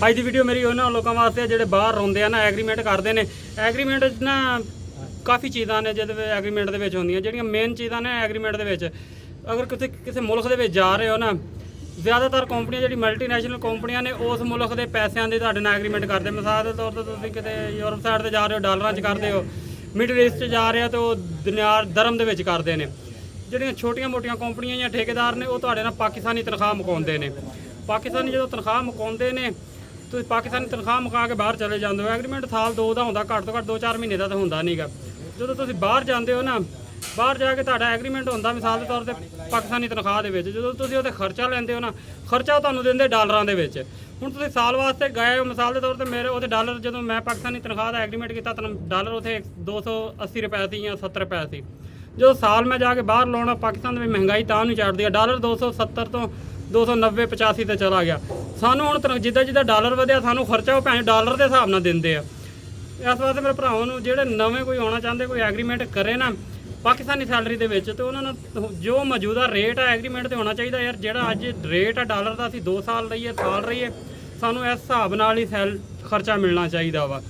ਅੱਜ ਦੀ ਵੀਡੀਓ ਮੇਰੀ ਉਹਨਾਂ ਲੋਕਾਂ ਵਾਸਤੇ ਜਿਹੜੇ ਬਾਹਰ ਰਹਿੰਦੇ ਆ ਨਾ, ਐਗਰੀਮੈਂਟ ਕਰਦੇ ਨੇ। ਐਗਰੀਮੈਂਟ ਨਾ ਕਾफ़ी ਚੀਜ਼ਾਂ ਨੇ ਜਿਹਦੇ ਵਿੱਚ ਐਗਰੀਮੈਂਟ ਦੇ ਵਿੱਚ ਹੁੰਦੀਆਂ, ਜਿਹੜੀਆਂ ਮੇਨ ਚੀਜ਼ਾਂ ਨੇ ਐਗਰੀਮੈਂਟ ਦੇ ਵਿੱਚ। ਅਗਰ ਕਿਸੇ ਮੁਲਕ ਦੇ ਵਿੱਚ ਜਾ ਰਹੇ ਹੋ ਨਾ, ਜ਼ਿਆਦਾਤਰ ਕੰਪਨੀਆਂ ਜਿਹੜੀ ਮਲਟੀਨੈਸ਼ਨਲ ਕੰਪਨੀਆਂ ਨੇ ਉਸ ਮੁਲਕ ਦੇ ਪੈਸਿਆਂ ਦੇ ਤੁਹਾਡੇ ਨਾਲ ਐਗਰੀਮੈਂਟ ਕਰਦੇ। ਮਿਸਾਲ ਦੇ ਤੌਰ 'ਤੇ ਤੁਸੀਂ ਕਿਤੇ ਯੂਰਪ ਸਾਈਡ 'ਤੇ ਜਾ ਰਹੇ ਹੋ, ਡਾਲਰਾਂ 'ਚ ਕਰਦੇ ਹੋ। ਮਿਡਲ ਈਸਟ 'ਚ ਜਾ ਰਹੇ ਹੋ ਤਾਂ ਉਹ ਦਿਨਾਰ ਦਰਮ ਦੇ ਵਿੱਚ ਕਰਦੇ ਨੇ। ਜਿਹੜੀਆਂ ਛੋਟੀਆਂ ਮੋਟੀਆਂ ਕੰਪਨੀਆਂ ਜਾਂ ਠੇਕੇਦਾਰ ਨੇ ਉਹ ਤੁਹਾਡੇ ਨਾਲ ਪਾਕਿਸਤਾਨੀ ਤਨਖਾਹ ਮੁਕਾਉਂਦੇ ਨੇ। ਪਾਕਿਸਤਾਨੀ ਜਦੋਂ ਤਨਖਾਹ ਮੁਕਾਉਂਦੇ ਨੇ, ਤੁਸੀਂ ਪਾਕਿਸਤਾਨੀ ਤਨਖਾਹ ਮੁਕਾ ਕੇ ਬਾਹਰ ਚਲੇ ਜਾਂਦੇ ਹੋ। ਐਗਰੀਮੈਂਟ ਸਾਲ 2 ਦਾ ਹੁੰਦਾ, ਘੱਟ ਤੋਂ ਘੱਟ 2-4 ਮਹੀਨੇ ਦਾ ਤਾਂ ਹੁੰਦਾ ਨਹੀਂਗਾ। ਜਦੋਂ ਤੁਸੀਂ ਬਾਹਰ ਜਾਂਦੇ ਹੋ ਨਾ, ਬਾਹਰ ਜਾ ਕੇ ਤੁਹਾਡਾ ਐਗਰੀਮੈਂਟ ਹੁੰਦਾ ਮਿਸਾਲ ਦੇ ਤੌਰ ਤੇ ਪਾਕਿਸਤਾਨੀ ਤਨਖਾਹ ਦੇ ਵਿੱਚ। ਜਦੋਂ ਤੁਸੀਂ ਉਹਦੇ ਖਰਚਾ ਲੈਂਦੇ ਹੋ ਨਾ, ਖਰਚਾ ਉਹ ਤੁਹਾਨੂੰ ਦਿੰਦੇ ਡਾਲਰਾਂ ਦੇ ਵਿੱਚ। ਹੁਣ ਤੁਸੀਂ ਸਾਲ ਵਾਸਤੇ ਗਏ ਹੋ, ਮਿਸਾਲ ਦੇ ਤੌਰ ਤੇ ਮੇਰੇ ਉਹਦੇ ਡਾਲਰ, ਜਦੋਂ ਮੈਂ ਪਾਕਿਸਤਾਨੀ ਤਨਖਾਹ ਦਾ ਐਗਰੀਮੈਂਟ ਕੀਤਾ ਤਾਂ ਡਾਲਰ ਉੱਥੇ 280 ਰੁਪਏ ਸੀ ਜਾਂ 70 ਰੁਪਏ ਸੀ। ਜਦੋਂ ਸਾਲ ਮੈਂ ਜਾ ਕੇ ਬਾਹਰ ਲਾਉਣਾ, ਪਾਕਿਸਤਾਨ ਦੇ ਵਿੱਚ ਮਹਿੰਗਾਈ ਤਾਂ ਨਹੀਂ ਚੜ੍ਹਦੀ ਆ। ਡਾਲਰ 270 ਤੋਂ 290-85 ਤੇ ਚਲਾ ਗਿਆ। ਸਾਨੂੰ ਹੁਣ ਜਿੱਦਾਂ ਡਾਲਰ ਵਧਿਆ, ਸਾਨੂੰ ਖਰਚਾ ਉਹ ਭੈਣ ਡਾਲਰ ਦੇ ਹਿਸਾਬ ਨਾਲ ਦਿੰਦੇ ਆ। ਇਸ ਵਾਸਤੇ ਮੇਰੇ ਭਰਾਵਾਂ ਨੂੰ ਜਿਹੜੇ ਨਵੇਂ ਕੋਈ ਆਉਣਾ ਚਾਹੁੰਦੇ, ਕੋਈ ਐਗਰੀਮੈਂਟ ਕਰੇ ਨਾ ਪਾਕਿਸਤਾਨੀ ਸੈਲਰੀ ਦੇ ਵਿੱਚ, ਤੇ ਉਹਨਾਂ ਨੂੰ ਜੋ ਮੌਜੂਦਾ ਰੇਟ ਆ ਐਗਰੀਮੈਂਟ ਤੇ ਹੋਣਾ ਚਾਹੀਦਾ। ਯਾਰ ਜਿਹੜਾ ਅੱਜ ਰੇਟ ਆ ਡਾਲਰ ਦਾ, ਅਸੀਂ 2 ਸਾਲ ਰਹੀਏ, ਸਾਲ ਰਹੀਏ, ਸਾਨੂੰ ਇਸ ਹਿਸਾਬ ਨਾਲ ਹੀ ਖਰਚਾ ਮਿਲਣਾ ਚਾਹੀਦਾ ਵਾ।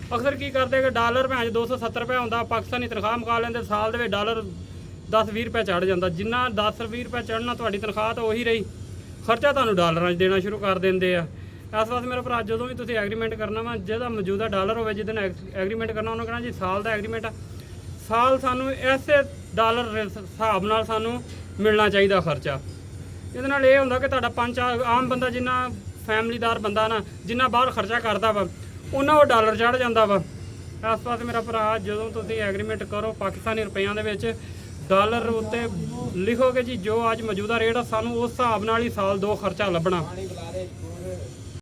ਅਕਸਰ ਕੀ ਕਰਦੇ ਕਿ ਡਾਲਰ ਭੈਣ 270 ਰੁਪਏ ਹੁੰਦਾ, ਪਾਕਿਸਤਾਨੀ ਤਨਖਾਹ ਮੁਕਾ ਲੈਂਦੇ, ਸਾਲ ਦੇ ਵਿੱਚ ਡਾਲਰ 10-20 ਰੁਪਏ ਚੜ੍ਹ ਜਾਂਦਾ। ਜਿੰਨਾ 10-20 ਰੁਪਏ ਚੜ੍ਹਨਾ, ਤੁਹਾਡੀ ਤਨਖਾਹ ਤਾਂ ਉਹੀ ਰਹੀ, ਖਰਚਾ ਤੁਹਾਨੂੰ ਡਾਲਰਾਂ 'ਚ ਦੇਣਾ ਸ਼ੁਰੂ ਕਰ ਦਿੰਦੇ ਆ। ਇਸ ਵਾਸਤੇ ਮੇਰੇ ਭਰਾ, ਜਦੋਂ ਵੀ ਤੁਸੀਂ ਐਗਰੀਮੈਂਟ ਕਰਨਾ ਵਾ, ਜਿਹਦਾ ਮੌਜੂਦਾ ਡਾਲਰ ਹੋਵੇ, ਜਿਹਦੇ ਨਾਲ ਐਗਰੀਮੈਂਟ ਕਰਨਾ, ਉਹਨੂੰ ਕਹਿਣਾ ਜੀ ਸਾਲ ਦਾ ਐਗਰੀਮੈਂਟ ਆ, ਸਾਲ ਸਾਨੂੰ ਇਸੇ ਡਾਲਰ ਹਿਸਾਬ ਨਾਲ ਸਾਨੂੰ ਮਿਲਣਾ ਚਾਹੀਦਾ ਖਰਚਾ। ਇਹਦੇ ਨਾਲ ਇਹ ਹੁੰਦਾ ਕਿ ਤੁਹਾਡਾ ਆਮ ਬੰਦਾ, ਜਿੰਨਾ ਫੈਮਲੀਦਾਰ ਬੰਦਾ ਨਾ, ਜਿੰਨਾ ਬਾਹਰ ਖਰਚਾ ਕਰਦਾ ਵਾ, ਉਹਨਾਂ ਉਹ ਡਾਲਰ ਚੜ੍ਹ ਜਾਂਦਾ ਵਾ। ਇਸ ਵਾਸਤੇ ਮੇਰਾ ਭਰਾ, ਜਦੋਂ ਤੁਸੀਂ ਐਗਰੀਮੈਂਟ ਕਰੋ ਪਾਕਿਸਤਾਨੀ ਰੁਪਈਆਂ ਦੇ ਵਿੱਚ, ਡਾਲਰ ਉੱਤੇ ਲਿਖੋਗੇ ਜੀ ਜੋ ਅੱਜ ਮੌਜੂਦਾ ਰੇਟ ਆ, ਸਾਨੂੰ ਉਸ ਹਿਸਾਬ ਨਾਲ ਹੀ ਸਾਲ 2 ਖਰਚਾ ਲੱਭਣਾ।